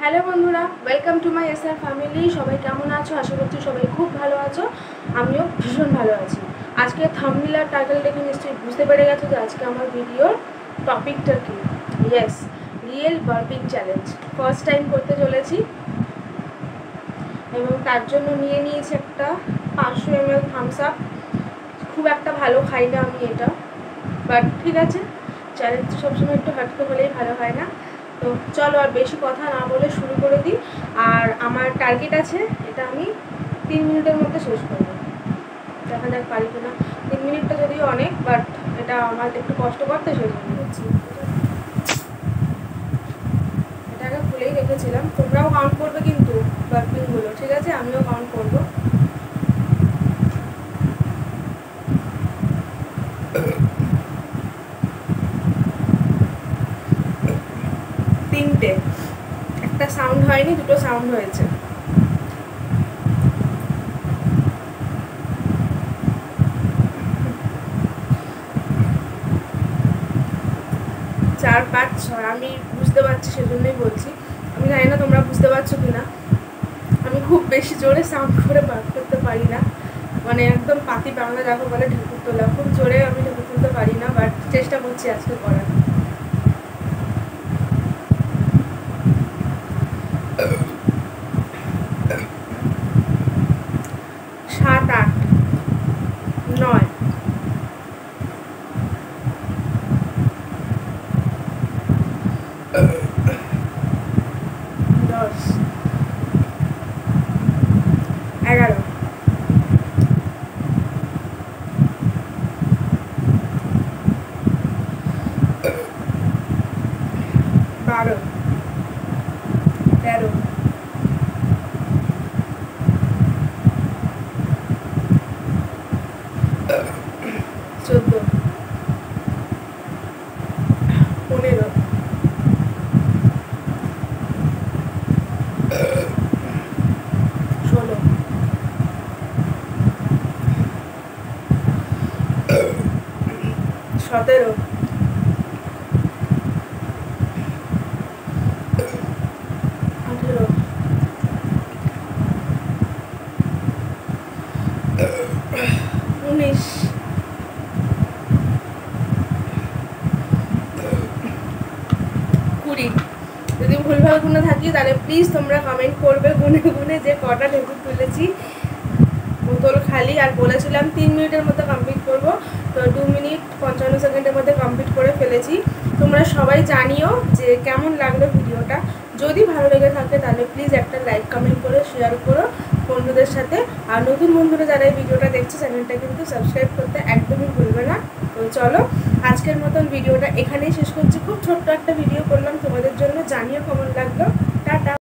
Hello বন্ধুরা, welcome to my SR family. সবাই কেমন আছো? আশা করছি সবাই খুব ভালো আছো। আমিও ভীষণ ভালো আছি। আজকে থাম্বনেল আর টাইটেল দেখে নিশ্চয়ই বুঝতে পেরে গেছো যে আজকে আমার ভিডিওর টপিকটা কি। Yes, real burping challenge. First time করতে চলেছি এবং তার জন্য নিয়ে নিয়েছি একটা 500 ml থামস আপ। খুব একটা ভালো খাই না আমি এটা, বাট ঠিক আছে, চ্যালেঞ্জ সবসময় একটু হাঁটতে হলেই ভালো হয় না। তো চলো আর বেশি কথা না বলে শুরু করে দিই। আর আমার টার্গেট আছে, এটা আমি 3 মিনিটের মধ্যে শেষ করব। দেখা যাক পারি কিনা। 3 মিনিটটা যদিও অনেক, বাট এটা আমার একটু কষ্ট করতে শেষ করে দিচ্ছি। এটাকে খুলেই রেখেছিলাম। তোমরাও কাউন্ট করবে কিন্তু বার্পিংগুলো, ঠিক আছে? আমিও কাউন্ট করবো। তিনটে, একটা সাউন্ড হয়নি, দুটো সাউন্ড হয়েছে। চার, পাঁচ, ছয়। আমি বুঝতে পারছি, সেজন্যই বলছি। আমি জানি না তোমরা বুঝতে পারছো কি না। আমি খুব বেশি জোরে সাউন্ড করে বার করতে পারি না, মানে একদম পাতি বাংলা যাকে বলে ঢেকুর তোলা, খুব জোরে আমি ঢেকুর তুলতে পারি না, বাট চেষ্টা করছি আজকে করার। সাত, আট, নয়, 10, 11, 12, 13, 14, 15, 16, 17, 18, 19, 20। যদি ভুলভাল গুনে থাকি তাহলে প্লিজ তোমরা কমেন্ট করবে গুনে গুনে যে কটা ঢেকুর তুলেছি। বোতল খালি, আর বলেছিলাম 3 মিনিটের মধ্যে কমপ্লিট করব, তো 2 মিনিট 55 সেকেন্ডের মধ্যে কমপ্লিট করে ফেলেছি। তোমরা সবাই জানিও যে কেমন লাগলো ভিডিওটা। যদি ভালো লেগে থাকে তাহলে প্লিজ একটা লাইক কমেন্ট করে শেয়ার করো বন্ধুদের সাথে। আর নতুন বন্ধুরা যারা এই ভিডিওটা দেখছে, চ্যানেলটা কিন্তু সাবস্ক্রাইব করতে একদমই ভুলবে না। তো চলো, আজকের মতন ভিডিওটা এখানেই শেষ করছি। খুব ছোট্ট একটা ভিডিও করলাম তোমাদের জন্য। জানিও কেমন